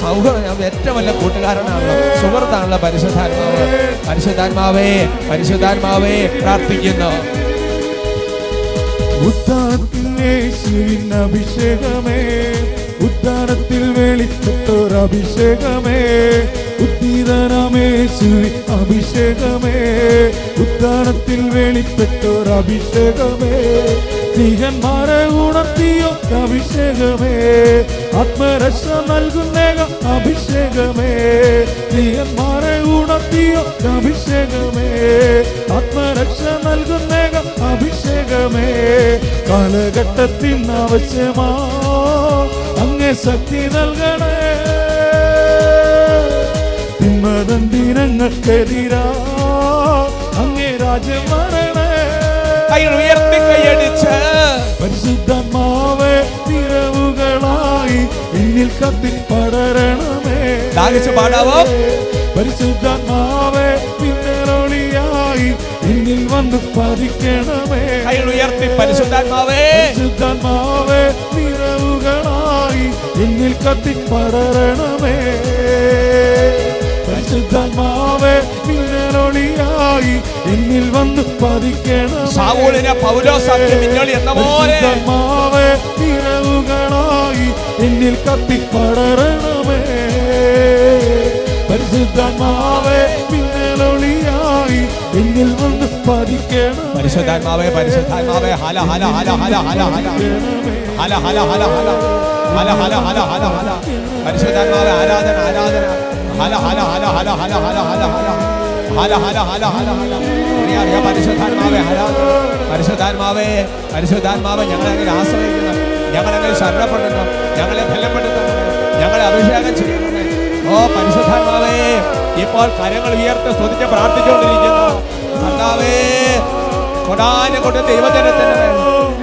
സൗഹൃദം, ഏറ്റവും വലിയ കൂട്ടുകാരനാണല്ലോ, സുഹൃത്താണല്ലോ പരിശുദ്ധാത്മാവ്. പരിശുദ്ധാത്മാവേ, പരിശുദ്ധാത്മാവേ പ്രാർത്ഥിക്കുന്നു. ഉദ്ധാനത്തിൽ യേശുവിൻ അഭിഷേകമേ, ഉദ്ധാനത്തിൽ വെളിപ്പെട്ടൊരഭിഷേകമേ, ഉദ്ധിതനമേശുവിൻ അഭിഷേകമേ, ഉദ്ധാനത്തിൽ വെളിപ്പെട്ടൊരഭിഷേകമേ, സ്ത്രീഹന്മാരെ ഉണർത്തിയോ അഭിഷേകമേ, ആത്മരക്ഷ നൽകുന്ന അഭിഷേകമേ, സ്ത്രീഹന്മാരെ ഉണർത്തിയോ അഭിഷേകമേ, ആത്മരക്ഷ നൽകുന്ന അഭിഷേകമേ, കാലഘട്ടത്തിൽ ആവശ്യമാ അങ്ങേ ശക്തി നൽകണേ, തിന്മദണ്ഡിനങ്ങൾക്കെതിരാ അങ്ങേ രാജ്യം വരണേ. ഉയർത്തി കൈയടിച്ച് പരിശുദ്ധമാവേ നിറവുകളായി എന്നിൽ കത്തി പടരണമേ. പാടാവോ? പരിശുദ്ധമാവേ മിന്നലൊളിയായി എന്നിൽ വന്ന് പതിക്കണമേ. ഉയർത്തി പരിശുദ്ധാത്മാവേ, പരിശുദ്ധമാവേ നിറവുകളായി എന്നിൽ കത്തി പടരണമേ. പരിശുദ്ധമാവേ മിന്നലൊളിയായി എന്നിൽ വന്ന് പതിക്കണമേ. സാവൂളിനെ പൗലോസാക്കി മിന്നൽ എന്ന പോലെ പരിശുദ്ധമാവേ നിറവുകളായി എന്നിൽ കത്തി പടരണമേ. പരിശുദ്ധമാവേ മിന്നലൊളിയായി എന്നിൽ വന്ന് പതിക്കണം. പരിശുദ്ധാത്മാവേ, പരിശുദ്ധാത്മാവേ, ഹല ഹല ഹല ഹല ഹല ഹല ഹല ഹല ഹല ഹല ഹല ഹല ഹല ഹല ഹല പരിശുദ്ധാത്മാവേ ആരാധന ആരാധന ഹല ഹല ഹല ഹല ഹല ഹല ഹല ഹല ഹല ഹല ഹല ഹല ഹല പരിശുദ്ധാത്മാവേ ആരാധന. പരിശുദ്ധാത്മാവേ, പരിശുദ്ധാത്മാവേ, ഞങ്ങളെങ്ങനെ ആശ്രയിക്കുന്നു, ഞങ്ങളെങ്ങനെ ശരണപ്പെടുന്നു, ഞങ്ങളെ ബലപ്പെടുത്തുന്നു, ഞങ്ങളെ അഭിഷേകം ചെയ്യുന്നു. ഓ പരിശുദ്ധാത്മാവേ, ഇപ്പോൾ കരങ്ങൾ ഉയർത്തി സ്തുതിച്ച് പ്രാർത്ഥിച്ചുകൊണ്ടിരിക്കുന്നു. കർത്താവേ, കൊടാനെ കൊണ്ട് ദൈവജനത്തിന്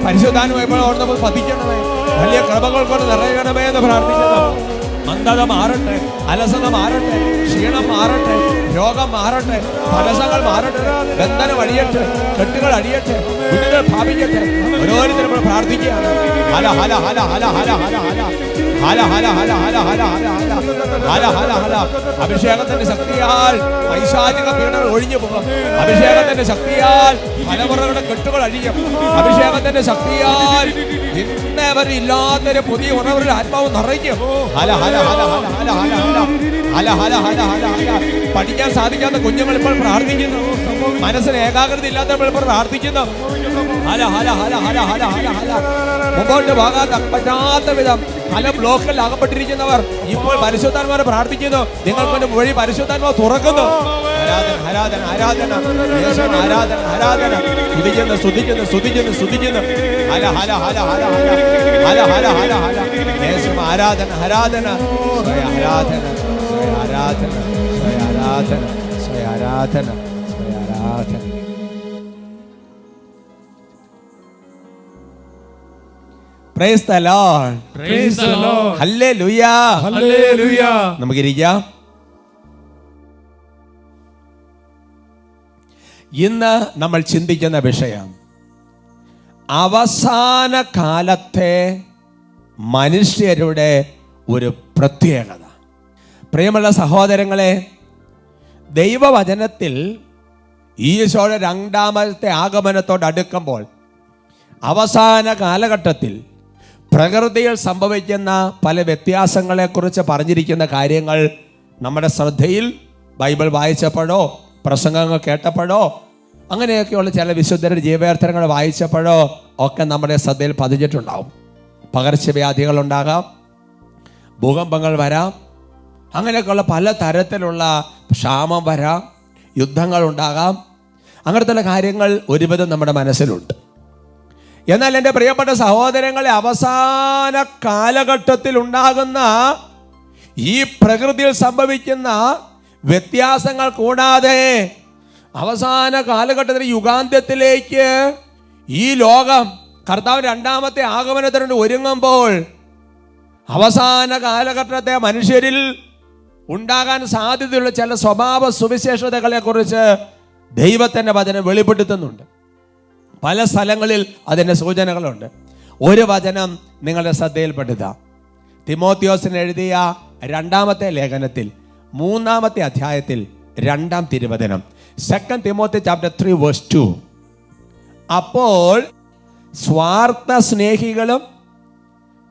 പരിശുദ്ധാത്മാവ് ഇപ്പോൾ ഓർമ്മ പതിക്കണമേ, വലിയ കൃപകൾ കൊണ്ട് നിറയണമേ എന്ന് പ്രാർത്ഥിക്കുന്നു. മന്ദത മാറട്ടെ, അലസത മാറട്ടെ, ക്ഷീണം മാറട്ടെ, രോഗം മാറട്ടെ, തടസ്സങ്ങൾ മാറട്ടെ, ബന്ധനം അടിയട്ടെ, കെട്ടുകൾ അടിയട്ടെ, വിടുതൽ ഭാവിക്കട്ടെ. ഓരോരുത്തരും ഇപ്പോൾ പ്രാർത്ഥിക്കുകയാണ്. ഹല ഹല ഹല ഹല ഹല ഹല ഹല ഹല ഹല ഹല ഹല ഹല ഹല ഹല ഹല ഹല. അഭിഷേകത്തിന്റെ ശക്തിയാൽ പൈശാചിക പീഡകൾ ഒഴിഞ്ഞു പോകും. അഭിഷേകത്തിന്റെ ശക്തിയാൽ തലമുറകളുടെ കെട്ടുകൾ അഴിയും. അഭിഷേകത്തിന്റെ ശക്തിയാൽ ഇന്നേ വരെ ഇല്ലാത്തൊരു പുതിയ ഉണർവിൽ ആത്മാവ് നിറയ്ക്കും. ഹല ഹല ഹല ഹല ഹല ഹല ഹല ഹല ഹല ഹല ഹല. പഠിക്കാൻ സാധിക്കാത്ത കുഞ്ഞുങ്ങൾ ഇപ്പോൾ പ്രാർത്ഥിക്കുന്നു. മനസ്സിന് ഏകാഗ്രത ഇല്ലാത്തപ്പോൾ ഇപ്പോൾ പ്രാർത്ഥിക്കുന്നു. ഹല ഹല ഹല ഹല ഹല ഹല ഹല. മുമ്പോട്ട് പോകാൻ പറ്റാത്ത വിധം പല ബ്ലോക്കിൽ അകപ്പെട്ടിരിക്കുന്നവർ ഇപ്പോൾ പരിശുദ്ധാത്മാവെ പ്രാർത്ഥിക്കുന്നു. നിങ്ങൾക്ക് വഴി പരിശുദ്ധാത്മാവ് തുറക്കുന്നു. ആരാധന ആരാധന ആരാധന ആരാധന ആരാധന. സ്തുതിക്കുന്നു സ്തുതിക്കുന്നു സ്തുതിക്കുന്നു സ്തുതിക്കുന്നു. ഹല ഹല ഹല ഹല ഹല ഹല ഹല ഹല ഹല. യേശുവേ ആരാധന ആരാധന ആരാധന ആരാധന ആരാധന ആരാധന ആരാധന. Praise the Lord. Praise the Lord. Hallelujah. Hallelujah. നമുക്കിരിക്കാം. ഇന്ന് നമ്മൾ ചിന്തിക്കുന്ന വിഷയം അവസാന കാലത്തെ മനുഷ്യരുടെ ഒരു പ്രത്യേകത. പ്രിയമുള്ള സഹോദരങ്ങളെ, ദൈവവചനത്തിൽ ഈശോയുടെ രണ്ടാമത്തെ ആഗമനത്തോടടുക്കുമ്പോൾ അവസാന കാലഘട്ടത്തിൽ പ്രകൃതിയിൽ സംഭവിക്കുന്ന പല വ്യത്യാസങ്ങളെക്കുറിച്ച് പറഞ്ഞിരിക്കുന്ന കാര്യങ്ങൾ നമ്മുടെ ശ്രദ്ധയിൽ ബൈബിൾ വായിച്ചപ്പോഴോ പ്രസംഗങ്ങൾ കേട്ടപ്പോഴോ അങ്ങനെയൊക്കെയുള്ള ചില വിശുദ്ധരുടെ ജീവയാർത്ഥനകൾ വായിച്ചപ്പോഴോ ഒക്കെ നമ്മുടെ ശ്രദ്ധയിൽ പതിഞ്ഞിട്ടുണ്ടാവും. പകർച്ചവ്യാധികളുണ്ടാകാം, ഭൂകമ്പങ്ങൾ വരാം, അങ്ങനെയൊക്കെയുള്ള പല തരത്തിലുള്ള ക്ഷാമം വരാം, യുദ്ധങ്ങൾ ഉണ്ടാകാം. അങ്ങനത്തെ കാര്യങ്ങൾ ഒരുവിധം നമ്മുടെ മനസ്സിലുണ്ട്. എന്നാൽ എൻ്റെ പ്രിയപ്പെട്ട സഹോദരങ്ങളെ, അവസാന കാലഘട്ടത്തിൽ ഉണ്ടാകുന്ന ഈ പ്രകൃതിയിൽ സംഭവിക്കുന്ന വ്യത്യാസങ്ങൾ കൂടാതെ അവസാന കാലഘട്ടത്തിൽ യുഗാന്ത്യത്തിലേക്ക് ഈ ലോകം കർത്താവ് രണ്ടാമത്തെ ആഗമനത്തിന് ഒരുങ്ങുമ്പോൾ അവസാന കാലഘട്ടത്തെ മനുഷ്യരിൽ ഉണ്ടാകാൻ സാധ്യതയുള്ള ചില സ്വഭാവ സുവിശേഷതകളെ കുറിച്ച് ദൈവത്തിൻ്റെ വചനം വെളിപ്പെടുത്തുന്നുണ്ട്. പല സ്ഥലങ്ങളിൽ അതിൻ്റെ സൂചനകളുണ്ട്. ഒരു വചനം നിങ്ങളുടെ ശ്രദ്ധയിൽപ്പെടുത്താം. തിമോത്തിയോസിന് എഴുതിയ രണ്ടാമത്തെ ലേഖനത്തിൽ 3-ാമത്തെ അധ്യായത്തിൽ 2-ാം തിരുവചനം, 2 തിമോത്തി ചാപ്റ്റർ 3 വേഴ്സ് 2. അപ്പോൾ സ്വാർത്ഥ സ്നേഹികളും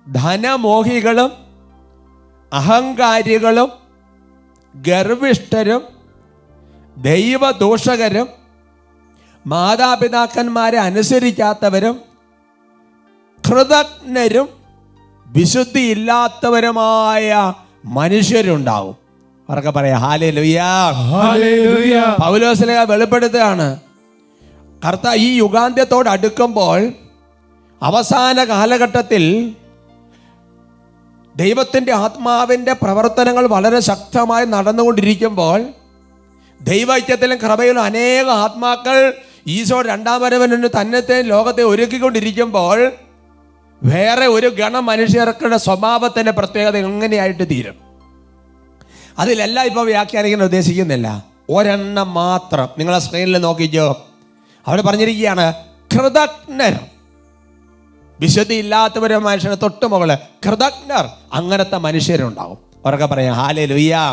ധനമോഹികളും അഹങ്കാരികളും ഗർവിഷ്ഠരും ദൈവദോഷകരും മാതാപിതാക്കന്മാരെ അനുസരിക്കാത്തവരും കൃതജ്ഞരും വിശുദ്ധിയില്ലാത്തവരുമായ മനുഷ്യരുണ്ടാവും. അവർക്ക് പറയാം ഹല്ലേലൂയാ. പൗലോസ്ലീഹ വെളിപ്പെടുത്തുകയാണ്, ഈ യുഗാന്ത്യത്തോട് അടുക്കുമ്പോൾ അവസാന കാലഘട്ടത്തിൽ ദൈവത്തിൻ്റെ ആത്മാവിൻ്റെ പ്രവർത്തനങ്ങൾ വളരെ ശക്തമായി നടന്നുകൊണ്ടിരിക്കുമ്പോൾ ദൈവൈക്യത്തിലും കൃപയിലും അനേക ആത്മാക്കൾ ഈശോ രണ്ടാം വരവിന് തന്നത്തെ ലോകത്തെ ഒരുക്കിക്കൊണ്ടിരിക്കുമ്പോൾ വേറെ ഒരു ഗണം മനുഷ്യർക്കുടെ സ്വഭാവത്തിൻ്റെ പ്രത്യേകത എങ്ങനെയായിട്ട് തീരും? അതിലെല്ലാം ഇപ്പോൾ വ്യാഖ്യാനിക്കാൻ ഉദ്ദേശിക്കുന്നില്ല, ഒരെണ്ണം മാത്രം. നിങ്ങളെ സ്ക്രീനിൽ നോക്കിക്കോ, അവിടെ പറഞ്ഞിരിക്കുകയാണ് കൃതജ്ഞർ. വിശുദ്ധി ഇല്ലാത്തവരും മനുഷ്യന് തൊട്ട് മുകളിൽ കൃതജ്ഞർ, അങ്ങനത്തെ മനുഷ്യരുണ്ടാവും. അവരൊക്കെ പറയാം ഹല്ലേലൂയാ.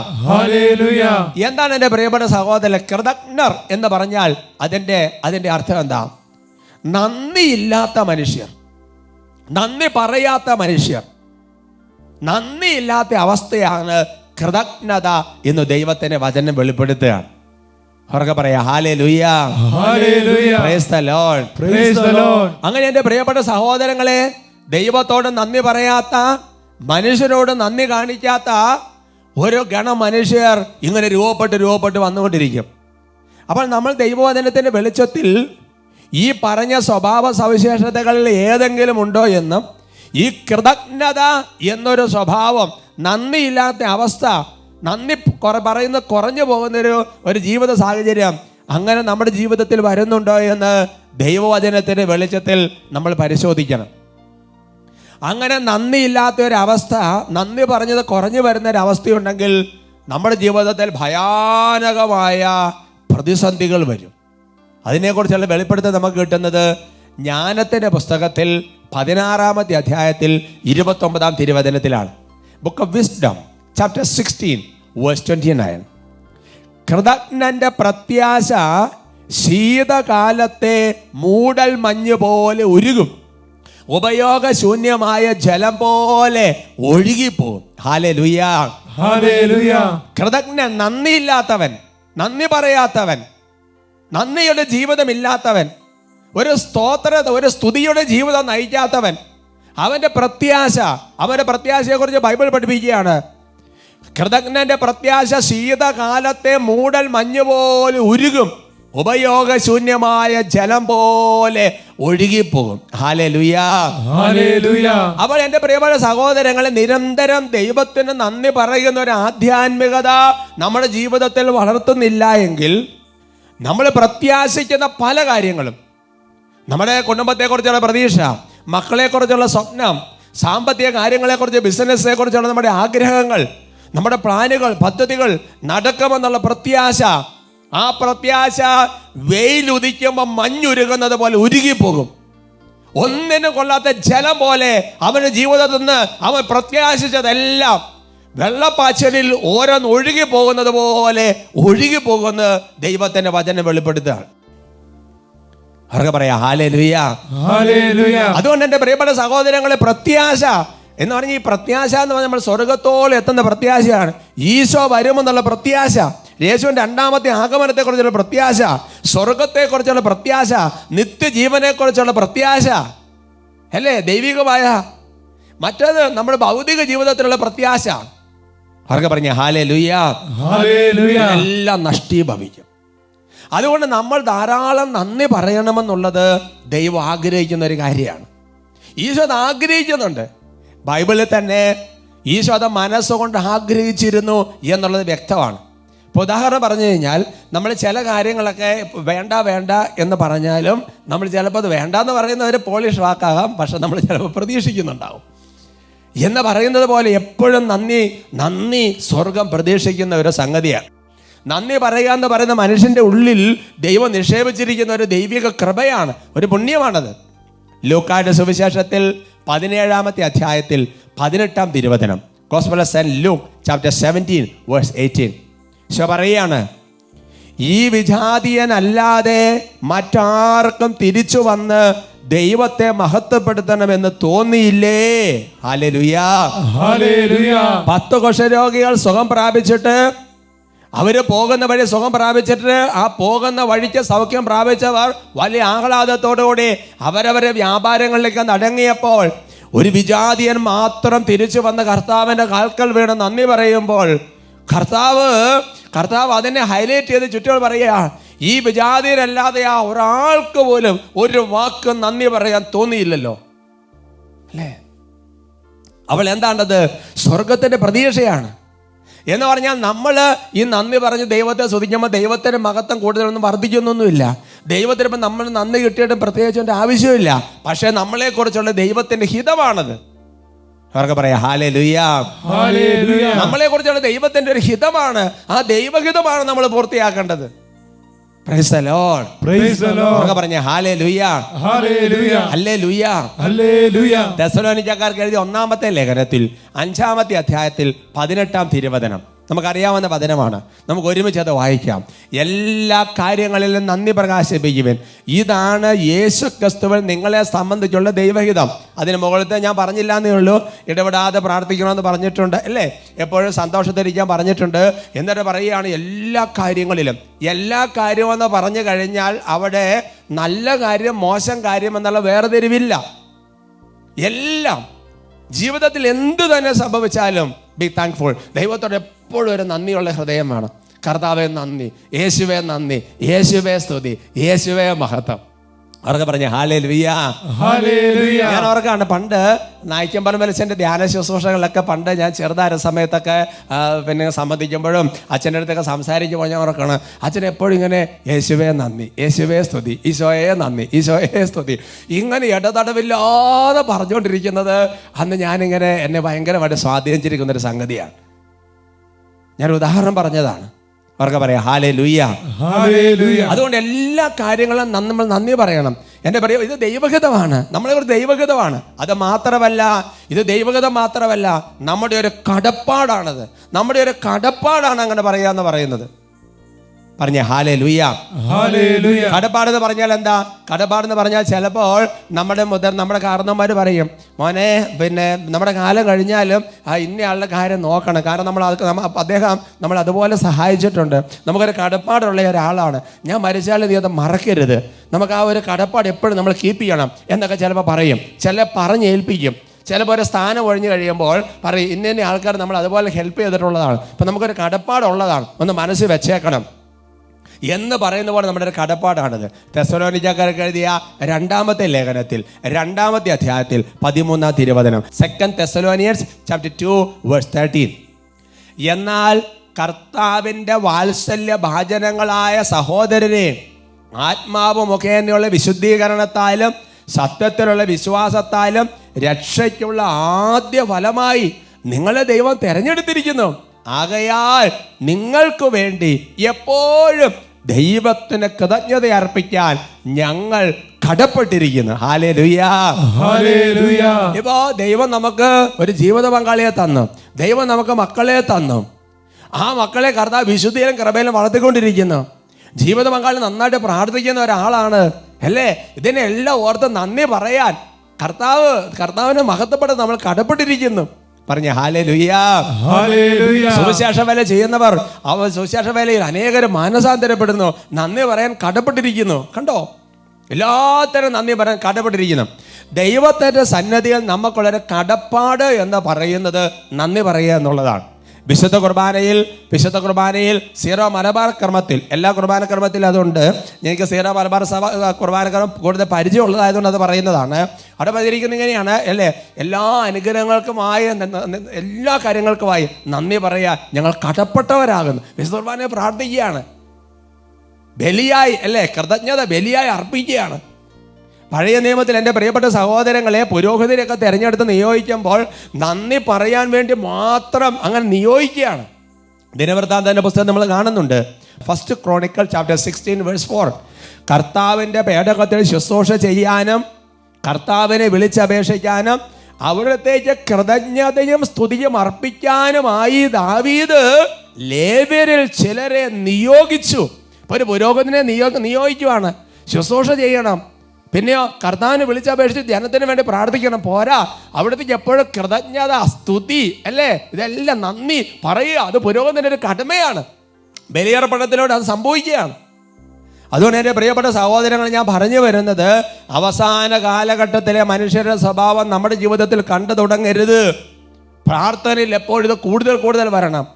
എന്താണ് എൻ്റെ പ്രിയപ്പെട്ട സഹോദരൻ? കൃതജ്ഞർ എന്ന് പറഞ്ഞാൽ അതിൻ്റെ അർത്ഥം എന്താ? നന്ദിയില്ലാത്ത മനുഷ്യർ, നന്ദി പറയാത്ത മനുഷ്യർ, നന്ദിയില്ലാത്ത അവസ്ഥയാണ് കൃതജ്ഞത എന്ന് ദൈവത്തിന്റെ വചനം വെളിപ്പെടുത്തുകയാണ്. അവർക്ക് പറയാം ഹല്ലേലൂയാ. Price the Lord. അങ്ങനെ എൻ്റെ പ്രിയപ്പെട്ട സഹോദരങ്ങളെ, ദൈവത്തോട് നന്ദി പറയാത്ത, മനുഷ്യരോട് നന്ദി കാണിക്കാത്ത ഒരു ഗണം മനുഷ്യർ ഇങ്ങനെ രൂപപ്പെട്ട് വന്നുകൊണ്ടിരിക്കും. അപ്പോൾ നമ്മൾ ദൈവവചനത്തിൻ്റെ വെളിച്ചത്തിൽ ഈ പറഞ്ഞ സ്വഭാവ സവിശേഷതകളിൽ ഏതെങ്കിലും ഉണ്ടോ എന്നും, ഈ കൃതജ്ഞത എന്നൊരു സ്വഭാവം, നന്ദിയില്ലാത്ത അവസ്ഥ, നന്ദി പറയുന്ന കുറഞ്ഞു പോകുന്നൊരു ജീവിത സാഹചര്യം അങ്ങനെ നമ്മുടെ ജീവിതത്തിൽ വരുന്നുണ്ടോ എന്ന് ദൈവവചനത്തിൻ്റെ വെളിച്ചത്തിൽ നമ്മൾ പരിശോധിക്കണം. അങ്ങനെ നന്ദിയില്ലാത്ത ഒരവസ്ഥ, നന്ദി പറഞ്ഞത് കുറഞ്ഞു വരുന്നൊരവസ്ഥയുണ്ടെങ്കിൽ നമ്മുടെ ജീവിതത്തിൽ ഭയാനകമായ പ്രതിസന്ധികൾ വരും. അതിനെക്കുറിച്ചുള്ള വെളിപ്പെടുത്തൽ നമുക്ക് കിട്ടുന്നത് ജ്ഞാനത്തിൻ്റെ പുസ്തകത്തിൽ 16-ാമത്തെ അധ്യായത്തിൽ 29-ാം തിരുവചനത്തിലാണ്. Book of wisdom chapter 16 verse 29. കൃതജ്ഞന്റെ പ്രത്യാശ ശീതകാലത്തെ മൂടൽ മഞ്ഞ് പോലെ ഉരുകും, ഉപയോഗശൂന്യമായ ജലം പോലെ ഒഴുകിപ്പോകും. ഹല്ലേലൂയാ. കൃതജ്ഞൻ, നന്ദിയില്ലാത്തവൻ, നന്ദി പറയാത്തവൻ, നന്ദിയുടെ ജീവിതമില്ലാത്തവൻ, ഒരു സ്തുതിയുടെ ജീവിതം നയിക്കാത്തവൻ, അവൻ്റെ പ്രത്യാശയെക്കുറിച്ച് ബൈബിൾ പഠിപ്പിക്കുകയാണ്. കൃതജ്ഞന്റെ പ്രത്യാശ ശീതകാലത്തെ മൂടൽ മഞ്ഞ് പോലെ ഉരുകും, ഉപയോഗശൂന്യമായ ജലം പോലെ ഒഴുകിപ്പോകും. ഹല്ലേലൂയാ. അപ്പോൾ എൻ്റെ പ്രിയപ്പെട്ട സഹോദരങ്ങളെ, നിരന്തരം ദൈവത്തിന് നന്ദി പറയുന്ന ഒരു ആധ്യാത്മികത നമ്മുടെ ജീവിതത്തിൽ വളർത്തുന്നില്ല എങ്കിൽ നമ്മൾ പ്രത്യാശിക്കുന്ന പല കാര്യങ്ങളും, നമ്മുടെ കുടുംബത്തെക്കുറിച്ചുള്ള പ്രതീക്ഷ, മക്കളെക്കുറിച്ചുള്ള സ്വപ്നം, സാമ്പത്തിക കാര്യങ്ങളെക്കുറിച്ച്, ബിസിനസ്സെക്കുറിച്ചുള്ള നമ്മുടെ ആഗ്രഹങ്ങൾ, നമ്മുടെ പ്ലാനുകൾ, പദ്ധതികൾ നടക്കുമെന്നുള്ള പ്രത്യാശ, ആ പ്രത്യാശ വെയിലുദിക്കുമ്പോൾ മഞ്ഞുരുകുന്നത് പോലെ ഉരുകിപ്പോകും. ഒന്നിനും കൊള്ളാത്ത ജലം പോലെ അവൻ്റെ ജീവിതത്തിൽ നിന്ന് അവൻ പ്രത്യാശിച്ചതെല്ലാം വെള്ളപ്പാച്ചലിൽ ഓരോന്ന് ഒഴുകി പോകുന്നത് പോലെ ഒഴുകിപ്പോകുന്ന ദൈവത്തിന്റെ വചനം വെളിപ്പെടുത്തുകയാണ്. അവർക്ക് പറയാം ഹല്ലേലൂയാ. അതുകൊണ്ട് എൻ്റെ പ്രിയപ്പെട്ട സഹോദരങ്ങളെ, പ്രത്യാശ എന്ന് പറഞ്ഞാൽ, ഈ പ്രത്യാശ എന്ന് പറഞ്ഞാൽ നമ്മൾ സ്വർഗത്തോളം എത്തുന്ന പ്രത്യാശയാണ്. ഈശോ വരുമെന്നുള്ള പ്രത്യാശ, യേശുവിൻ്റെ രണ്ടാമത്തെ ആഗമനത്തെക്കുറിച്ചുള്ള പ്രത്യാശ, സ്വർഗത്തെക്കുറിച്ചുള്ള പ്രത്യാശ, നിത്യജീവനെക്കുറിച്ചുള്ള പ്രത്യാശ അല്ലേ ദൈവികമായ. മറ്റേത് നമ്മുടെ ഭൗതിക ജീവിതത്തിലുള്ള പ്രത്യാശ. അവർക്ക് പറഞ്ഞ ഹല്ലേലൂയാ. എല്ലാം നഷ്ടീഭവിക്കും. അതുകൊണ്ട് നമ്മൾ ധാരാളം നന്ദി പറയണമെന്നുള്ളത് ദൈവം ആഗ്രഹിക്കുന്ന ഒരു കാര്യമാണ്. ഈശോ അത് ആഗ്രഹിക്കുന്നുണ്ട്. ബൈബിളിൽ തന്നെ ഈശോ അത് മനസ്സുകൊണ്ട് ആഗ്രഹിച്ചിരുന്നു എന്നുള്ളത് വ്യക്തമാണ്. ഇപ്പോൾ ഉദാഹരണം പറഞ്ഞു കഴിഞ്ഞാൽ, നമ്മൾ ചില കാര്യങ്ങളൊക്കെ വേണ്ട എന്ന് പറഞ്ഞാലും നമ്മൾ ചിലപ്പോൾ അത് വേണ്ടാന്ന് പറയുന്ന ഒരു പോളിഷ് വാക്കാകാം, പക്ഷെ നമ്മൾ ചിലപ്പോൾ പ്രതീക്ഷിക്കുന്നുണ്ടാവും. എന്ന് പറയുന്നത് പോലെ എപ്പോഴും നന്ദി സ്വർഗം പ്രതീക്ഷിക്കുന്ന ഒരു സംഗതിയാണ്. നന്ദി പറയുക എന്ന് പറയുന്ന മനുഷ്യൻ്റെ ഉള്ളിൽ ദൈവം നിക്ഷേപിച്ചിരിക്കുന്ന ഒരു ദൈവിക കൃപയാണ്, ഒരു പുണ്യമാണത്. ലൂക്കായുടെ സുവിശേഷത്തിൽ 17-ാമത്തെ അധ്യായത്തിൽ 18-ാം തിരുവചനം, Gospel of St. Luke chapter 17 verse 18. Isho പറയാണ്, ഈ വിജാതീയനല്ലാതെ മറ്റാർക്കും തിരിച്ചു വന്ന് ദൈവത്തെ മഹത്വപ്പെടുത്തണമെന്ന് തോന്നിയില്ലേ? ഹല്ലേലൂയാ, ഹല്ലേലൂയ. 10 കുഷ്ഠരോഗികൾ സുഖം പ്രാപിച്ചിട്ട് അവര് പോകുന്ന വഴി സുഖം പ്രാപിച്ചിട്ട് ആ പോകുന്ന വഴിക്ക് സൗഖ്യം പ്രാപിച്ചവർ വലിയ ആഹ്ലാദത്തോടുകൂടി അവരവരെ വ്യാപാരങ്ങളിലേക്ക് നടങ്ങിയപ്പോൾ ഒരു വിജാതീയൻ മാത്രം തിരിച്ചു വന്ന് കർത്താവിൻ്റെ കാൽക്കൽ വീണ് നന്ദി പറയുമ്പോൾ കർത്താവ് അതിനെ ഹൈലൈറ്റ് ചെയ്ത് ചുറ്റുകൾ പറയുക, ഈ വിജാതീയരല്ലാതെ ആ ഒരാൾക്ക് പോലും ഒരു വാക്ക് നന്ദി പറയാൻ തോന്നിയില്ലല്ലോ അല്ലേ? അവൾ എന്താണ്ടത്? സ്വർഗത്തിന്റെ പ്രതീക്ഷയാണ്. എന്ന് പറഞ്ഞാൽ നമ്മൾ ഈ നന്ദി പറഞ്ഞ് ദൈവത്തെ സ്തുതിക്കുമ്പോൾ ദൈവത്തിൻ്റെ മഹത്വം കൂടുതലൊന്നും വർദ്ധിക്കുന്നൊന്നുമില്ല. ദൈവത്തിന് ഇപ്പം നമ്മൾ നന്ദി കിട്ടിയിട്ട് പ്രത്യേകിച്ച് ആവശ്യമില്ല. പക്ഷേ നമ്മളെക്കുറിച്ചുള്ള ദൈവത്തിൻ്റെ ഹിതമാണത്. അവർക്ക് പറയാം ഹല്ലേലൂയ, ഹല്ലേലൂയ. നമ്മളെക്കുറിച്ചുള്ള ദൈവത്തിൻ്റെ ഒരു ഹിതമാണ്. ആ ദൈവഹിതമാണ് നമ്മൾ പൂർത്തിയാക്കേണ്ടത്. Praise the lord, praise the lord. അവർക്ക് പറഞ്ഞ ഹല്ലേലൂയ, ഹല്ലേലൂയ, ഹല്ലേലൂയ, ഹല്ലേലൂയ. തെസ്സലോനിക്കക്കാർക്ക് എഴുതിയ 1-ാമത്തെ ലേഖനത്തിൽ 5-ാമത്തെ അധ്യായത്തിൽ 18-ാം തിരുവചനം നമുക്കറിയാവുന്ന വചനമാണ്. നമുക്ക് ഒരുമിച്ച് അത് വായിക്കാം. എല്ലാ കാര്യങ്ങളിലും നന്ദി പ്രകാശിപ്പിക്കുവിൻ, ഇതാണ് യേശു ക്രിസ്തുവിൽ നിങ്ങളെ സംബന്ധിച്ചുള്ള ദൈവഹിതം. അതിന് മുകളിലത്തെ ഞാൻ പറഞ്ഞില്ല എന്നേ ഉള്ളൂ. ഇടപെടാതെ പ്രാർത്ഥിക്കണമെന്ന് പറഞ്ഞിട്ടുണ്ട് അല്ലേ? എപ്പോഴും സന്തോഷത്തിരിക്കാൻ പറഞ്ഞിട്ടുണ്ട്. എന്നിട്ട് പറയുകയാണ് എല്ലാ കാര്യമെന്ന് പറഞ്ഞു കഴിഞ്ഞാൽ അവിടെ നല്ല കാര്യം മോശം കാര്യം എന്നുള്ള വേർതിരിവില്ല. എല്ലാം ജീവിതത്തിൽ എന്ത് തന്നെ സംഭവിച്ചാലും ബി താങ്ക്ഫുൾ. ദൈവത്തോട് എപ്പോഴും ഒരു നന്ദിയുള്ള ഹൃദയം വേണം. കർത്താവേ നന്ദി, യേശുവേ നന്ദി, യേശുവേ സ്തുതി, യേശുവേ മഹത്വം. അവർക്ക് പറഞ്ഞ ഹല്ലേലൂയ, ഹല്ലേലൂയ. ഞാൻ ഓർക്കാണ് പണ്ട് നായിക്കമ്പലമലച്ചൻ്റെ ധ്യാന ശുശ്രൂഷകളിലൊക്കെ പണ്ട് ഞാൻ ചെറുതായ സമയത്തൊക്കെ പിന്നെ സംബന്ധിക്കുമ്പോഴും അച്ഛൻ്റെ അടുത്തൊക്കെ സംസാരിക്കുമ്പോൾ ഞാൻ ഓർക്കണം, അച്ഛൻ എപ്പോഴും ഇങ്ങനെ യേശുവേ നന്ദി, യേശുവേ സ്തുതി, ഈശോയെ നന്ദി, ഈശോയെ സ്തുതി, ഇങ്ങനെ ഇടതടവില്ലാതെ പറഞ്ഞുകൊണ്ടിരിക്കുന്നത് അന്ന് ഞാനിങ്ങനെ എന്നെ ഭയങ്കരമായിട്ട് സ്വാധീനിച്ചിരിക്കുന്നൊരു സംഗതിയാണ്. ഞാൻ ഉദാഹരണം പറഞ്ഞതാണ്. അവർക്ക് പറയാം ഹല്ലേലൂയ, ഹല്ലേലൂയ. അതുകൊണ്ട് എല്ലാ കാര്യങ്ങളും നമ്മൾ നന്ദി പറയണം. എൻ്റെ പറയാം, ഇത് ദൈവഹിതമാണ്, നമ്മളെ ദൈവഹിതമാണ്. അത് മാത്രമല്ല, ഇത് ദൈവഹിതം മാത്രമല്ല, നമ്മുടെ ഒരു കടപ്പാടാണത്. നമ്മുടെ ഒരു കടപ്പാടാണ് അങ്ങനെ പറയാന്ന് പറയുന്നത്. പറഞ്ഞ ഹല്ലേലൂയ, ഹല്ലേലൂയ. കടപ്പാടെന്ന് പറഞ്ഞാൽ എന്താ? കടപ്പാടെന്ന് പറഞ്ഞാൽ ചിലപ്പോൾ നമ്മുടെ കാരണവന്മാർ പറയും, മോനെ പിന്നെ നമ്മുടെ കാലം കഴിഞ്ഞാലും ഇന്നയാളുടെ കാര്യം നോക്കണം, കാരണം അദ്ദേഹം നമ്മൾ അതുപോലെ സഹായിച്ചിട്ടുണ്ട്, നമുക്കൊരു കടപ്പാടുള്ള ഒരാളാണ്, ഞാൻ മരിച്ചാലും നീ അത് മറക്കരുത്, നമുക്ക് ആ ഒരു കടപ്പാട് എപ്പോഴും നമ്മൾ കീപ്പ് ചെയ്യണം എന്നൊക്കെ ചിലപ്പോൾ പറയും. പറഞ്ഞേൽപ്പിക്കും. ചിലപ്പോൾ ഒരു സ്ഥാനം ഒഴിഞ്ഞു കഴിയുമ്പോൾ പറയും, ഇന്ന ആൾക്കാർ നമ്മൾ അതുപോലെ ഹെൽപ്പ് ചെയ്തിട്ടുള്ളതാണ്, അപ്പം നമുക്കൊരു കടപ്പാടുള്ളതാണ്, ഒന്ന് മനസ്സിൽ വെച്ചേക്കണം എന്ന് പറയുന്ന പോലെ നമ്മുടെ ഒരു കടപ്പാടാണിത്. തെസ്സലോനിക്കക്കാർക്ക് എഴുതിയ 2-ാമത്തെ ലേഖനത്തിൽ 2-ാമത്തെ അധ്യായത്തിൽ 13-ാം തിരുവചനം, 2 Thessalonians chapter 2 verse 13. എന്നാൽ കർത്താവിൻ്റെ വാത്സല്യ ഭാജനങ്ങളായ സഹോദരരെ, ആത്മാവ് മുഖേനയുള്ള വിശുദ്ധീകരണത്താലും സത്യത്തിലുള്ള വിശ്വാസത്താലും രക്ഷയ്ക്കുള്ള ആദ്യ ഫലമായി നിങ്ങളെ ദൈവം തിരഞ്ഞെടുത്തിരിക്കുന്നു. ആകയാൽ നിങ്ങൾക്ക് വേണ്ടി എപ്പോഴും ദൈവത്തിന് കൃതജ്ഞത അർപ്പിക്കാൻ ഞങ്ങൾ കടപ്പെട്ടിരിക്കുന്നു. Hallelujah, hallelujah. ഇപ്പോ ദൈവം നമുക്ക് ഒരു ജീവിത പങ്കാളിയെ തന്നു, ദൈവം നമുക്ക് മക്കളെ തന്നു. ആ മക്കളെ കർത്താവ് വിശുദ്ധിയിലും കൃപയിലും വളർത്തിക്കൊണ്ടിരിക്കുന്നു. ജീവിത പങ്കാളി നന്നായിട്ട് പ്രാർത്ഥിക്കുന്ന ഒരാളാണ് അല്ലേ? ഇതിനെല്ലാം ഓർത്ത് നന്ദി പറയാൻ കർത്താവിനെ മഹത്വപ്പെട്ട് നമ്മൾ കടപ്പെട്ടിരിക്കുന്നു. പറഞ്ഞ ഹല്ലേലൂയ, ഹല്ലേലൂയ. സുവിശേഷ വേല ചെയ്യുന്നവർ സുവിശേഷ വേലയിൽ അനേകർ മാനസാന്തരപ്പെടുന്നു, നന്ദി പറയാൻ കടപ്പെട്ടിരിക്കുന്നു. കണ്ടോ, എല്ലാത്തരം നന്ദി പറയാൻ കടപ്പെട്ടിരിക്കുന്നു. ദൈവത്തിൻ്റെ സന്നദ്ധിയിൽ നമുക്കുള്ളൊരു കടപ്പാട് എന്ന് പറയുന്നത് നന്ദി പറയുക എന്നുള്ളതാണ്. വിശുദ്ധ കുർബാനയിൽ സീറോ മലബാർ ക്രമത്തിൽ, എല്ലാ കുർബാന ക്രമത്തിലും അതുണ്ട്. എനിക്ക് സീറോ മലബാർ സഭ കുർബാന ക്രമം കൂടുതൽ പരിചയമുള്ളതായതുകൊണ്ട് അത് പറയുന്നതാണ്. അവിടെ പറഞ്ഞിരിക്കുന്നത് ഇങ്ങനെയാണ് അല്ലേ? എല്ലാ അനുഗ്രഹങ്ങൾക്കുമായി, എല്ലാ കാര്യങ്ങൾക്കുമായി നന്ദി പറയാൻ ഞങ്ങൾ കടപ്പെട്ടവരാകുന്നു. വിശുദ്ധ കുർബാനയെ പ്രാർത്ഥിക്കുകയാണ്, ബലിയായി അല്ലേ, കൃതജ്ഞത ബലിയായി അർപ്പിക്കുകയാണ്. പഴയ നിയമത്തിൽ എൻ്റെ പ്രിയപ്പെട്ട സഹോദരങ്ങളെ, പുരോഹിതരെയൊക്കെ തിരഞ്ഞെടുത്ത് നിയോഗിക്കുമ്പോൾ നന്ദി പറയാൻ വേണ്ടി മാത്രം അങ്ങനെ നിയോഗിക്കുകയാണ്. ദിനവൃത്താന്തത്തിൻ്റെ പുസ്തകം നമ്മൾ കാണുന്നുണ്ട്. 1 Chronicles chapter 16 verse 4. കർത്താവിൻ്റെ പേടകത്തിൽ ശുശ്രൂഷ ചെയ്യാനും കർത്താവിനെ വിളിച്ചപേക്ഷിക്കാനും അവിടത്തേക്ക് കൃതജ്ഞതയും സ്തുതിയും അർപ്പിക്കാനുമായി ദാവീദ് ലേവ്യരിൽ ചിലരെ നിയോഗിച്ചു. ഇപ്പൊ ഒരു പുരോഹിതനെ നിയോഗിക്കുവാണ്, ശുശ്രൂഷ ചെയ്യണം, പിന്നെയോ കർത്താവിനെ വിളിച്ചപേക്ഷിച്ച് ജനത്തിന് വേണ്ടി പ്രാർത്ഥിക്കണം. പോരാ, അവിടത്തേക്ക് എപ്പോഴും കൃതജ്ഞത, സ്തുതി, അല്ലേ, ഇതെല്ലാം നന്ദി പറയുക. അത് പുരോഹിതന്റെ ഒരു കടമയാണ്. ബലിയർപ്പണത്തിലൂടെ അത് സംഭവിക്കുകയാണ്. അതുകൊണ്ട് എൻ്റെ പ്രിയപ്പെട്ട സഹോദരങ്ങൾ, ഞാൻ പറഞ്ഞു വരുന്നത്, അവസാന കാലഘട്ടത്തിലെ മനുഷ്യരുടെ സ്വഭാവം നമ്മുടെ ജീവിതത്തിൽ കണ്ടു തുടങ്ങരുത്. പ്രാർത്ഥനയിൽ എപ്പോഴും ഇത് കൂടുതൽ വരണം.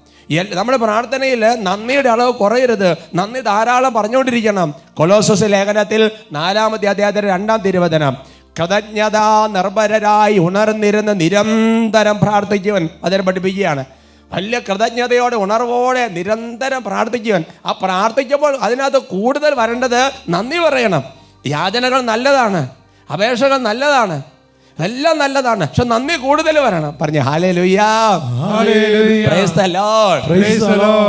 നമ്മുടെ പ്രാർത്ഥനയിൽ നന്ദിയുടെ അളവ് കുറയരുത്, നന്ദി ധാരാളം പറഞ്ഞുകൊണ്ടിരിക്കണം. കൊലോസ്സസ് ലേഖനത്തിൽ 4-ാമത്തെ അധ്യായത്തിൽ 2-ാം തിരുവചനം, കൃതജ്ഞതാ നിർഭരരായി ഉണർന്നിരുന്ന് നിരന്തരം പ്രാർത്ഥിക്കുവൻ, അതിനെ പഠിപ്പിക്കുകയാണ്. വലിയ കൃതജ്ഞതയോടെ ഉണർവോടെ നിരന്തരം പ്രാർത്ഥിക്കുവൻ. ആ പ്രാർത്ഥിക്കുമ്പോൾ അതിനകത്ത് കൂടുതൽ വരേണ്ടത് നന്ദി പറയണം. യാചനകൾ നല്ലതാണ്, അപേക്ഷകൾ നല്ലതാണ്, എല്ലാം നല്ലതാണ്, പക്ഷെ നന്ദി കൂടുതൽ വരണം. പറഞ്ഞു ഹല്ലേലൂയാ, പ്രൈസ് ദി ലോർഡ്,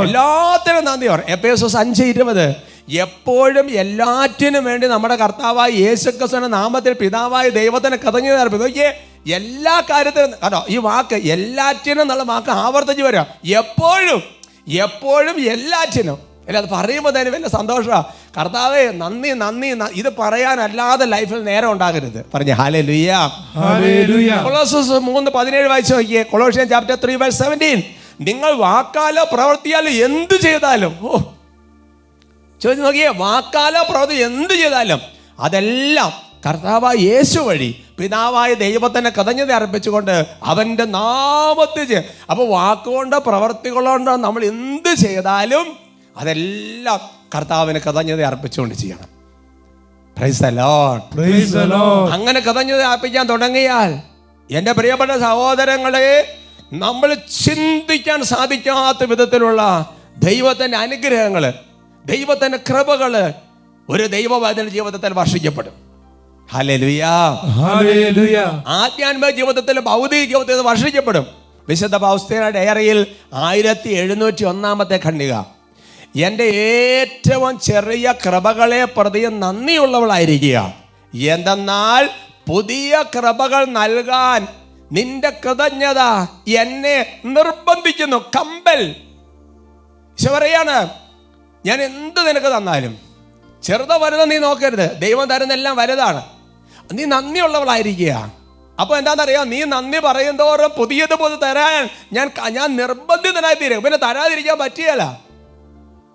എല്ലാത്തിനും നന്ദി പറ. എഫേസ്യർ 5:20, എപ്പോഴും എല്ലാറ്റിനും വേണ്ടി നമ്മുടെ കർത്താവായ യേശുക്രിസ്തുവിന്റെ നാമത്തിൽ പിതാവായ ദൈവത്തിന് കൃതജ്ഞത അർപ്പിക്കുന്നു. നോക്കിയേ, എല്ലാ കാര്യത്തിനും കേട്ടോ, ഈ വാക്ക് എല്ലാറ്റിനും എന്നുള്ള വാക്ക് ആവർത്തിച്ച് വരിക. എപ്പോഴും എല്ലാറ്റിനും. അല്ല, അത് പറയുമ്പോൾ തന്നെ വലിയ സന്തോഷമാണ്. കർത്താവേ നന്ദി നന്ദി, ഇത് പറയാനല്ലാതെ ലൈഫിൽ നേരം ഉണ്ടാകരുത്. പറഞ്ഞ ഹല്ലേലൂയാ. കൊളോസ്യസ് 3:17 വായിച്ചു നോക്കിയേ. കൊളോഷ്യൻ ചാപ്റ്റർ 3:17, നിങ്ങൾ വാക്കാലോ പ്രവർത്തിയാലോ എന്ത് ചെയ്താലും, ചോദിച്ചു നോക്കിയേ, വാക്കാലോ പ്രവൃത്തി എന്ത് ചെയ്താലും അതെല്ലാം കർത്താവായ യേശു വഴി പിതാവായ ദൈവത്തിനെ കൃതജ്ഞത അർപ്പിച്ചുകൊണ്ട് അവൻ്റെ നാമത്തിൽ. അപ്പോൾ വാക്കുകൊണ്ടോ പ്രവർത്തികളോണ്ടോ നമ്മൾ എന്ത് ചെയ്താലും അതെല്ലാം കർത്താവിന് കൃതജ്ഞത അർപ്പിച്ചുകൊണ്ട് ചെയ്യണം. Price the lord, praise the Lord. അങ്ങനെ കൃതജ്ഞത അർപ്പിക്കാൻ തുടങ്ങിയാൽ എൻ്റെ പ്രിയപ്പെട്ട സഹോദരങ്ങളെ, നമ്മൾ ചിന്തിക്കാൻ സാധിക്കാത്ത വിധത്തിലുള്ള ദൈവത്തിൻ്റെ അനുഗ്രഹങ്ങൾ, ദൈവത്തിൻ്റെ കൃപകൾ ഒരു ദൈവവൈദ്യന്റെ ജീവിതത്തിൽ വർഷിക്കപ്പെടും. ഹല്ലേലൂയാ, ഹല്ലേലൂയാ. ആധ്യാത്മിക ജീവിതത്തിൽ, ഭൗതിക ജീവിതത്തിൽ വർഷിക്കപ്പെടും. വിശുദ്ധ ഫൗസ്തീന ഡയറിയിൽ 1701 ഖണ്ഡിക, എൻ്റെ ഏറ്റവും ചെറിയ കൃപകളെ പ്രതി നന്ദിയുള്ളവളായിരിക്കുക, എന്തെന്നാൽ പുതിയ കൃപകൾ നൽകാൻ നിന്റെ കൃതജ്ഞത എന്നെ നിർബന്ധിക്കുന്നു. കമ്പൽ. ഈശോ പറയാണ്, ഞാൻ എന്ത് നിനക്ക് തന്നാലും, ചെറുതോ വലുതോ നീ നോക്കരുത്, ദൈവം തരുന്നെല്ലാം വലുതാണ്, നീ നന്ദിയുള്ളവളായിരിക്കുക. അപ്പോൾ എന്താണെന്നറിയാം, നീ നന്ദി പറയുന്തോറും പുതിയത് തരാൻ ഞാൻ നിർബന്ധിതനായി തീരും. പിന്നെ തരാതിരിക്കാൻ പറ്റിയല്ല.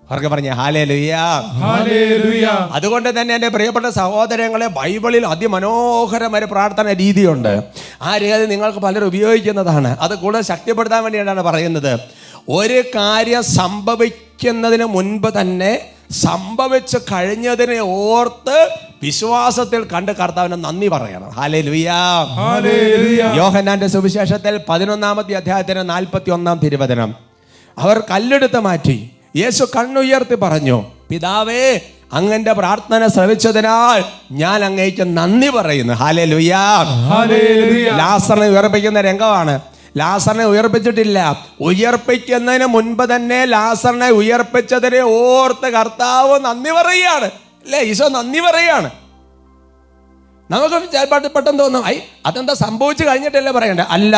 അവർക്ക് പറഞ്ഞ ഹല്ലേലൂയാ, ഹല്ലേലൂയാ. അതുകൊണ്ട് തന്നെ എൻ്റെ പ്രിയപ്പെട്ട സഹോദരങ്ങളെ, ബൈബിളിൽ അതിമനോഹരമായ പ്രാർത്ഥന രീതിയുണ്ട്. ആ രീതി നിങ്ങൾക്ക് പലരും ഉപയോഗിക്കുന്നതാണ്. അത് കൂടുതൽ ശക്തിപ്പെടുത്താൻ വേണ്ടിയിട്ടാണ് പറയുന്നത്. ഒരു കാര്യം സംഭവിക്കുന്നതിന് മുൻപ് തന്നെ സംഭവിച്ചു കഴിഞ്ഞതിനെ ഓർത്ത് വിശ്വാസത്തിൽ കണ്ട് കർത്താവിന് നന്ദി പറയണം. ഹല്ലേലൂയാ, ഹല്ലേലൂയാ. യോഹന്നാന്റെ സുവിശേഷത്തിൽ 11-ാമത്തെ അധ്യായത്തിന് 41-ാം തിരുവചനം, അവർ കല്ലെടുത്ത് മാറ്റി. യേശു കണ്ണുയർത്തി പറഞ്ഞു, പിതാവേ, അങ്ങന്റെ പ്രാർത്ഥന ശ്രവിച്ചതിനാൽ ഞാൻ അങ്ങേക്ക് നന്ദി പറയുന്നു. ഹല്ലേലൂയാ, ഹല്ലേലൂയ. ലാസറിനെ ഉയർപ്പിക്കുന്ന രംഗമാണ്. ലാസറിനെ ഉയർപ്പിച്ചിട്ടില്ല, ഉയർപ്പിക്കുന്നതിന് മുൻപ് തന്നെ ലാസറിനെ ഉയർപ്പിച്ചതിനെ ഓർത്ത് കർത്താവ് നന്ദി പറയുകയാണ്. അല്ലേ, ഈശോ നന്ദി പറയുകയാണ്. നമുക്ക് പെട്ടെന്ന് തോന്നും, അതെന്താ സംഭവിച്ചു കഴിഞ്ഞിട്ടല്ലേ പറയണ്ടേ? അല്ല,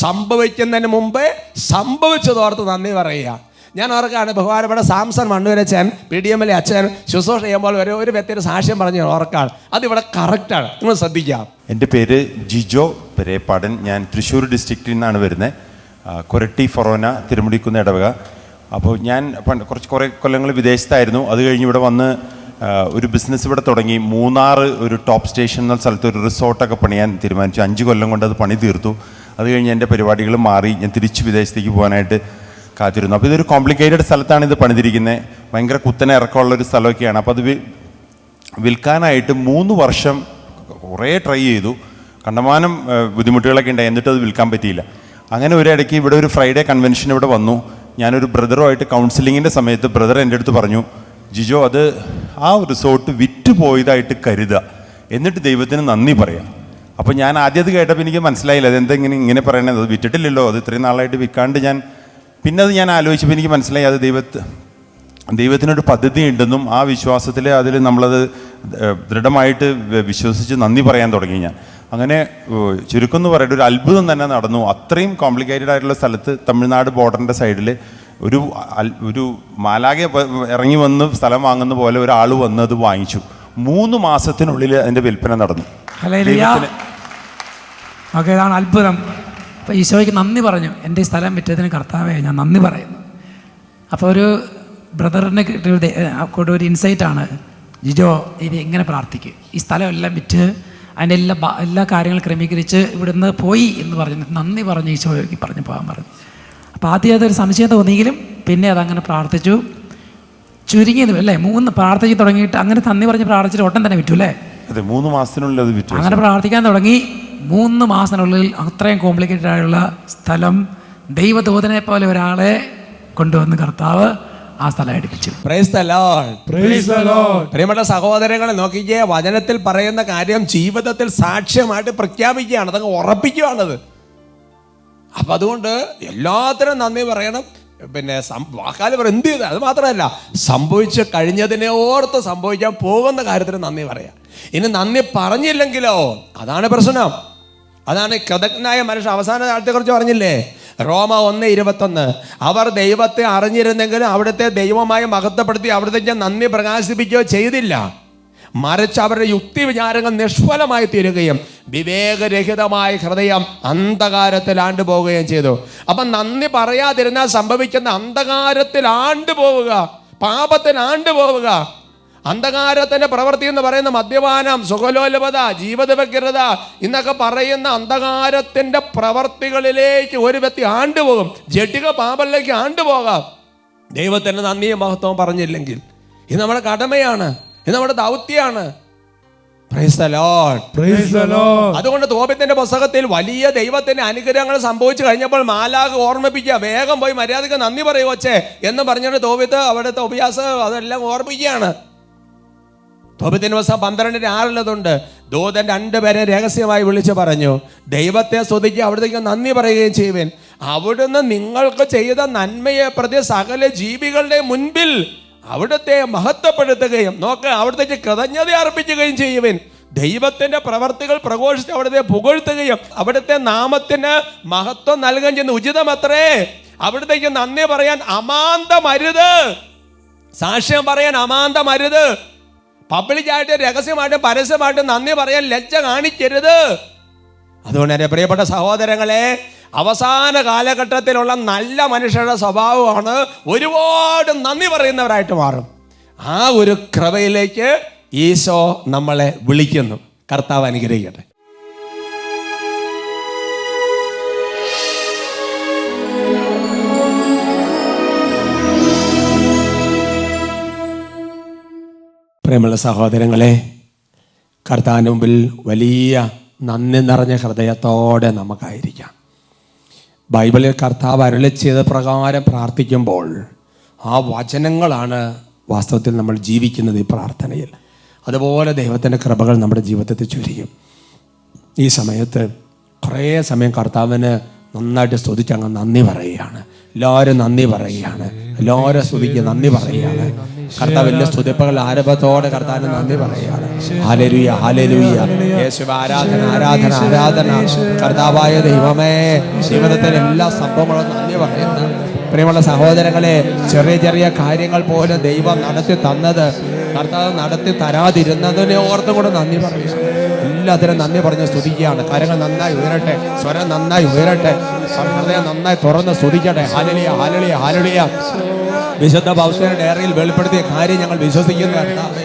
സംഭവിക്കുന്നതിന് മുമ്പേ സംഭവിച്ചതോർത്ത് നന്ദി പറയുക. ഞാൻ ഓർക്കാണ്, ബഹുമാനപ്പെട്ട സാംസൺ മണ്ണൂരച്ചൻ PDM-ലെ അച്ഛൻ ശുശ്രൂഷ ചെയ്യുമ്പോൾ ഒരു വ്യക്തിയുടെ സാക്ഷ്യം പറഞ്ഞ് ഓർക്കാണ്. അതിവിടെ കറക്റ്റാണ്, നിങ്ങൾ ശ്രദ്ധിക്കാം. എൻ്റെ പേര് ജിജോ പെരേപ്പാടൻ. ഞാൻ തൃശ്ശൂർ ഡിസ്ട്രിക്റ്റിൽ നിന്നാണ് വരുന്നത്. കൊരട്ടി, ഫൊറോന, തിരുമുടിക്കുന്ന ഇടവക. അപ്പോൾ ഞാൻ കുറേ കൊല്ലങ്ങൾ വിദേശത്തായിരുന്നു. അത് കഴിഞ്ഞ് ഇവിടെ വന്ന് ഒരു ബിസിനസ് ഇവിടെ തുടങ്ങി. മൂന്നാർ ഒരു ടോപ്പ് സ്റ്റേഷൻ എന്ന സ്ഥലത്ത് ഒരു റിസോർട്ടൊക്കെ പണിയാൻ തീരുമാനിച്ചു. 5 കൊല്ലം കൊണ്ട് അത് പണി തീർത്തു. അത് കഴിഞ്ഞ് എൻ്റെ പരിപാടികൾ മാറി ഞാൻ തിരിച്ച് വിദേശത്തേക്ക് പോകാനായിട്ട് കാത്തിരുന്നു. അപ്പോൾ ഇതൊരു കോംപ്ലിക്കേറ്റഡ് സ്ഥലത്താണ് ഇത് പണിതിരിക്കുന്നത്. ഭയങ്കര കുത്തനെ ഇറക്കമുള്ളൊരു സ്ഥലമൊക്കെയാണ്. അപ്പോൾ അത് വിൽക്കാനായിട്ട് 3 വർഷം കുറേ ട്രൈ ചെയ്തു. കണ്ടമാനം ബുദ്ധിമുട്ടുകളൊക്കെ ഉണ്ടായി, എന്നിട്ട് അത് വിൽക്കാൻ പറ്റിയില്ല. അങ്ങനെ ഒരിടയ്ക്ക് ഇവിടെ ഒരു ഫ്രൈഡേ കൺവെൻഷൻ ഇവിടെ വന്നു. ഞാനൊരു ബ്രദറുമായിട്ട് കൗൺസിലിങ്ങിൻ്റെ സമയത്ത് ബ്രദർ എൻ്റെ അടുത്ത് പറഞ്ഞു, ജിജോ, അത് ആ റിസോർട്ട് വിറ്റ് പോയതായിട്ട് കരുതുക, എന്നിട്ട് ദൈവത്തിന് നന്ദി പറയാം. അപ്പോൾ ഞാൻ ആദ്യം അത് കേട്ടപ്പോൾ എനിക്ക് മനസ്സിലായില്ല, അതെന്തെങ്കിലും ഇങ്ങനെ പറയണത്, അത് വിറ്റിട്ടില്ലല്ലോ, അത് ഇത്രയും നാളായിട്ട് വിൽക്കാണ്ട്. പിന്നെ അത് ഞാൻ ആലോചിച്ചപ്പോൾ എനിക്ക് മനസ്സിലായി, അത് ദൈവത്തിനൊരു പദ്ധതി ഉണ്ടെന്നും ആ വിശ്വാസത്തിൽ അതിൽ നമ്മളത് ദൃഢമായിട്ട് വിശ്വസിച്ച് നന്ദി പറയാൻ തുടങ്ങി ഞാൻ. അങ്ങനെ ചുരുക്കം എന്ന് പറയുന്നത് ഒരു അത്ഭുതം തന്നെ നടന്നു. അത്രയും കോംപ്ലിക്കേറ്റഡ് ആയിട്ടുള്ള സ്ഥലത്ത്, തമിഴ്നാട് ബോർഡറിൻ്റെ സൈഡിൽ ഒരു മാലാകെ ഇറങ്ങി വന്ന് സ്ഥലം വാങ്ങുന്ന പോലെ ഒരാൾ വന്ന് അത് വാങ്ങിച്ചു. 3 മാസത്തിനുള്ളിൽ അതിൻ്റെ വിൽപ്പന നടന്നു. ഓക്കെ, ഇതാണ് അത്ഭുതം. അപ്പോൾ ഈശോയ്ക്ക് നന്ദി പറഞ്ഞു, എൻ്റെ ഈ സ്ഥലം വിറ്റതിന് കർത്താവേ ഞാൻ നന്ദി പറയുന്നു. അപ്പോൾ ഒരു ബ്രദറിന് കിട്ടിയ ഒരു ഇൻസൈറ്റാണ്, ജിജോ ഇത് എങ്ങനെ പ്രാർത്ഥിക്കും, ഈ സ്ഥലം എല്ലാം വിറ്റ് അതിൻ്റെ എല്ലാ കാര്യങ്ങളും ക്രമീകരിച്ച് ഇവിടുന്ന് പോയി എന്ന് പറഞ്ഞു നന്ദി പറഞ്ഞു ഈശോയ്ക്ക് പറഞ്ഞു പോകാൻ പറഞ്ഞു. അപ്പോൾ ആദ്യം അതൊരു സംശയം തോന്നിയെങ്കിലും പിന്നെ അതങ്ങനെ പ്രാർത്ഥിച്ചു. ചുരുങ്ങിയത് അല്ലേ 3 പ്രാർത്ഥിച്ച് തുടങ്ങിയിട്ട് അങ്ങനെ നന്ദി പറഞ്ഞ് പ്രാർത്ഥിച്ചിട്ട് ഒട്ടം തന്നെ വിറ്റു അല്ലേ? അതെ, 3 മാസത്തിനുള്ളിൽ അത് വിറ്റു. അങ്ങനെ പ്രാർത്ഥിക്കാൻ തുടങ്ങി. 3 മാസത്തിനുള്ളിൽ അത്രയും കോംപ്ലിക്കേറ്റഡ് ആയുള്ള സ്ഥലം ദൈവദൂതനെ പോലെ ഒരാളെ കൊണ്ടുവന്ന് കർത്താവ് ആ സ്ഥലം എടുപ്പിച്ചു. Praise the lord. Praise the lord. പ്രിയപ്പെട്ട സഹോദരങ്ങളെ നോക്കിക്കേ, വചനത്തിൽ പറയുന്ന കാര്യം ജീവിതത്തിൽ സാക്ഷ്യമായിട്ട് പ്രഖ്യാപിക്കുകയാണ്, അതങ്ങ് ഉറപ്പിക്കുകയാണത്. അപ്പം അതുകൊണ്ട് എല്ലാത്തിനും നന്ദി പറയണം. പിന്നെ വാക്കാൽ എന്ത് ചെയ്താൽ അത് മാത്രമല്ല, സംഭവിച്ച് കഴിഞ്ഞതിനെ ഓർത്ത് സംഭവിക്കാൻ പോകുന്ന കാര്യത്തിന് നന്ദി പറയാം. ഇനി നന്ദി പറഞ്ഞില്ലെങ്കിലോ അതാണ് പ്രശ്നം. അതാണ് കൃതജ്ഞനായ മനുഷ്യൻ. അവസാന കാലത്തെക്കുറിച്ച് പറഞ്ഞില്ലേ, റോമ 1:21. അവർ ദൈവത്തെ അറിഞ്ഞിരുന്നെങ്കിലും അവിടുത്തെ ദൈവമായി മഹത്വപ്പെടുത്തി അവിടുത്തെ നന്ദി പ്രകാശിപ്പിക്കുകയോ ചെയ്തില്ല. മറിച്ച് അവരുടെ യുക്തി വിചാരങ്ങൾ നിഷ്ഫലമായി തീരുകയും വിവേകരഹിതമായ ഹൃദയം അന്ധകാരത്തിൽ ആണ്ടുപോവുകയും ചെയ്തു. അപ്പം നന്ദി പറയാതിരുന്നാൽ സംഭവിക്കുന്ന അന്ധകാരത്തിൽ ആണ്ടുപോവുക, പാപത്തിൽ ആണ്ടുപോവുക. അന്ധകാരത്തിൻ്റെ പ്രവൃത്തി എന്ന് പറയുന്ന മദ്യപാനം, സുഖലോലുപത, ജീവിതവ്യഗ്രത എന്നൊക്കെ പറയുന്ന അന്ധകാരത്തിൻ്റെ പ്രവർത്തികളിലേക്ക് ഒരു വ്യക്തി ആണ്ടുപോകും, ജഡിക പാപത്തിലേക്ക് ആണ്ടുപോകാം. ദൈവത്തിൻ്റെ നന്ദിയും മഹത്വവും പറഞ്ഞില്ലെങ്കിൽ ഇത് നമ്മുടെ കടമയാണ്, ഇത് നമ്മുടെ ദൗത്യമാണ്. Price the lord. Praise the Lord. അതുകൊണ്ട് തോബിത്തിന്റെ പുസ്തകത്തിൽ വലിയ ദൈവത്തിന്റെ അനുഗ്രഹങ്ങൾ സംഭവിച്ചു കഴിഞ്ഞപ്പോൾ മാലാഖ ഓർമ്മിപ്പിക്കുക, വേഗം പോയി മര്യാദക്ക് നന്ദി പറയൂ വച്ചേ എന്ന് പറഞ്ഞിട്ട് തോബിത്ത് അവിടുത്തെ ഉപയാസം അതെല്ലാം ഓർമ്മിക്കുകയാണ്. തോബിത്തിന്റെ പുസ്തകം 12:6 ദൂതൻ 2 പേരെ രഹസ്യമായി വിളിച്ചു പറഞ്ഞു, ദൈവത്തെ സ്തുതിക്കുക, അവിടത്തേക്ക് നന്ദി പറയുകയും ചെയ്യുവേൻ. അവിടുന്ന് നിങ്ങൾക്ക് ചെയ്ത നന്മയെ പ്രതി സകല ജീവികളുടെ മുൻപിൽ അവിടുത്തെ മഹത്വപ്പെടുത്തുകയും അവിടുത്തേക്ക് കൃതജ്ഞത അർപ്പിക്കുകയും ചെയ്യുവേൻ. ദൈവത്തിന്റെ പ്രവർത്തികൾ പ്രഘോഷിച്ച് അവിടുത്തെ പുകഴ്ത്തുകയും അവിടുത്തെ നാമത്തിന് മഹത്വം നൽകുകയും ചെയ്യുന്ന ഉചിതമത്രേ. അവിടുത്തേക്ക് നന്ദി പറയാൻ അമാന്തമരുത്, സാക്ഷ്യം പറയാൻ അമാന്തമരുത്. പബ്ലിക്കായിട്ട് രഹസ്യമായിട്ടും പരസ്യമായിട്ടും നന്ദി പറയാൻ ലജ്ജ കാണിക്കരുത്. അതുകൊണ്ട് എൻ്റെ പ്രിയപ്പെട്ട സഹോദരങ്ങളെ, അവസാന കാലഘട്ടത്തിലുള്ള നല്ല മനുഷ്യരുടെ സ്വഭാവമാണ് ഒരുപാട് നന്ദി പറയുന്നവരായിട്ട് മാറും. ആ ഒരു കൃപയിലേക്ക് ഈശോ നമ്മളെ വിളിക്കുന്നു. കർത്താവ് അനുഗ്രഹിക്കട്ടെ. പ്രിയമുള്ള സഹോദരങ്ങളെ, കർത്താവിന് മുമ്പിൽ വലിയ നന്ദി നിറഞ്ഞ ഹൃദയത്തോടെ നമുക്കായിരിക്കാം. ബൈബിളിൽ കർത്താവ് അരുളി ചെയ്ത പ്രകാരം പ്രാർത്ഥിക്കുമ്പോൾ ആ വചനങ്ങളാണ് വാസ്തവത്തിൽ നമ്മൾ ജീവിക്കുന്നത് ഈ പ്രാർത്ഥനയിൽ. അതുപോലെ ദൈവത്തിൻ്റെ കൃപകൾ നമ്മുടെ ജീവിതത്തിൽ ചുരിയും. ഈ സമയത്ത് കുറേ സമയം കർത്താവിന് നന്നായിട്ട് സ്തുതിച്ച് അങ്ങ് നന്ദി പറയുകയാണ്. എല്ലാവരും നന്ദി പറയുകയാണ്, എല്ലാവരും സ്തുതിക്ക് നന്ദി പറയുകയാണ്. കർത്താവിൻ്റെ സ്തുതിപ്പുകൾ ആരംഭത്തോടെ കർത്താവിന് നന്ദി പറയുകയാണ്. ഹല്ലേലൂയ, ഹല്ലേലൂയ, യേശുവേ ആരാധന, ആരാധന, ആരാധന. കർത്താവായ ദൈവമേ, ജീവിതത്തിലെ എല്ലാ സംഭവങ്ങളും നന്ദി പറയുന്നു. പ്രിയമുള്ള സഹോദരങ്ങളെ, ചെറിയ ചെറിയ കാര്യങ്ങൾ പോലും ദൈവം നടത്തി തന്നത്, കർത്താവ് നടത്തി തരാതിരുന്നതിനെ ഓർത്തും കൂടെ നന്ദി പറയുക. എല്ലാത്തിനും നന്ദി പറഞ്ഞ് സ്തുതിക്കുകയാണ്. കാര്യങ്ങൾ നന്നായി ഉയരട്ടെ, സ്വരം നന്നായി ഉയരട്ടെ, ഹൃദയം നന്നായി തുറന്ന് സ്തുതിക്കട്ടെ. Hallelujah, hallelujah, hallelujah. വിശുദ്ധ പൗലോസിന്റെ ഡയറിയിൽ വെളിപ്പെടുത്തിയ കാര്യം ഞങ്ങൾ വിശ്വസിക്കുന്നു. കർത്താവേ,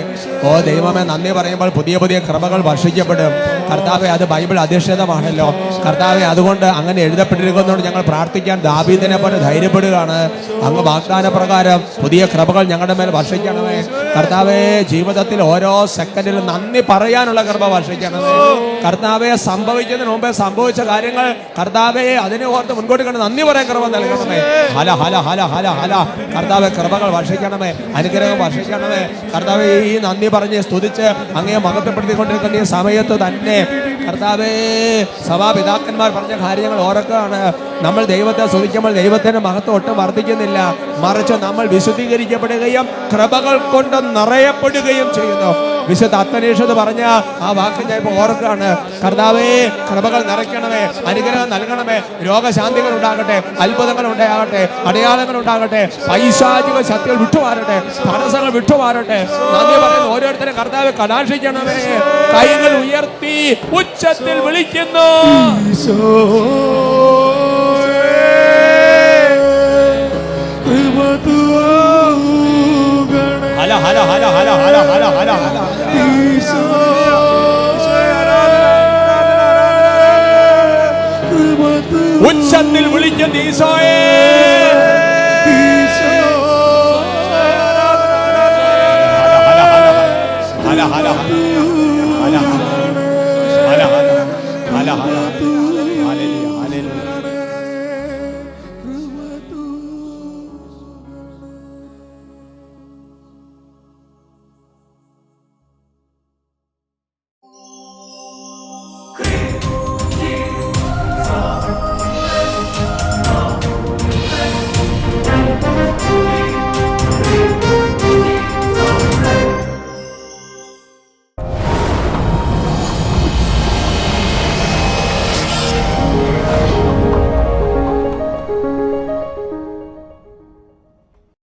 ഓ ദൈവമേ, നന്ദി പറയുമ്പോൾ പുതിയ പുതിയ കൃപകൾ വർഷിക്കപ്പെടും. കർത്താവെ, അത് ബൈബിൾ അധിഷ്ഠിതമാണല്ലോ കർത്താവെ. അതുകൊണ്ട് അങ്ങനെ എഴുതപ്പെട്ടിരിക്കുന്നതുകൊണ്ട് ഞങ്ങൾ പ്രാർത്ഥിക്കാൻ ദാവീദിനെ പോലെ ധൈര്യപ്പെടുകയാണ്. അങ്ങ് വാഗ്ദാന പ്രകാരം പുതിയ കൃപകൾ ഞങ്ങളുടെ മേൽ വർഷിക്കണമേ. കർത്താവെ, ജീവിതത്തിൽ ഓരോ സെക്കൻഡിലും നന്ദി പറയാനുള്ള കൃപ വർഷിക്കണമേ. കർത്താവെ, സംഭവിക്കുന്നതിന് മുമ്പേ സംഭവിച്ച കാര്യങ്ങൾ കർത്താവെ അതിനെ ഓർത്ത് മുൻകൂട്ടി കണ്ട് നന്ദി പറയാൻ കൃപ നൽകണമേ. ഹല ഹല ഹല ഹല ഹല. കർത്താവെ, കൃപകൾ വർഷിക്കണമേ, അനുഗ്രഹം വർഷിക്കണമേ. കർത്താവെ, ഈ നന്ദി പറഞ്ഞ് സ്തുതിച്ച് അങ്ങയെ മഹത്വപ്പെടുത്തിക്കൊണ്ടിരിക്കുന്ന ഈ സമയത്ത് തന്നെ കർത്താവേ, സഭാപിതാക്കന്മാർ പറഞ്ഞ കാര്യങ്ങൾ ഓർക്കുകയാണ്. നമ്മൾ ദൈവത്തെ സ്തുതിക്കുമ്പോൾ ദൈവത്തിന്റെ മഹത്വം ഒട്ടും വർദ്ധിക്കുന്നില്ല, മറിച്ച് നമ്മൾ വിശുദ്ധീകരിക്കപ്പെടുകയും കൃപകൾ കൊണ്ട് നിറയപ്പെടുകയും ചെയ്യുന്നു. വിശുദ്ധ അത്തനീഷത് പറഞ്ഞ ആ വാക്ക് ഞാൻ ഇപ്പോൾ ഓർക്കുകയാണ്. കർത്താവേ, കൃപകൾ നിറയ്ക്കണമേ, അനുഗ്രഹം നൽകണമേ, രോഗശാന്തികൾ ഉണ്ടാകട്ടെ, അത്ഭുതങ്ങൾ ഉണ്ടാകട്ടെ, അടയാളങ്ങൾ ഉണ്ടാകട്ടെ, പൈശാചിക ശക്തികൾ വിട്ടുമാറട്ടെ, തടസ്സങ്ങൾ വിട്ടുമാറട്ടെ. നന്ദി പറയുന്ന ഓരോരുത്തരും കർത്താവെ കടാക്ഷിക്കണമേ. കൈകൾ ഉയർത്തി ഉച്ചത്തിൽ വിളിക്കുന്നു. ഹല ഹല ഹല ഹല ഹല ഹല ഹല ഹല. ഉച്ചത്തിൽ വിളിക്കുന്ന ഈശോയെ, ഹല ഹല ഹല ഹല ഹല ഹല ഹല ഹല. Great.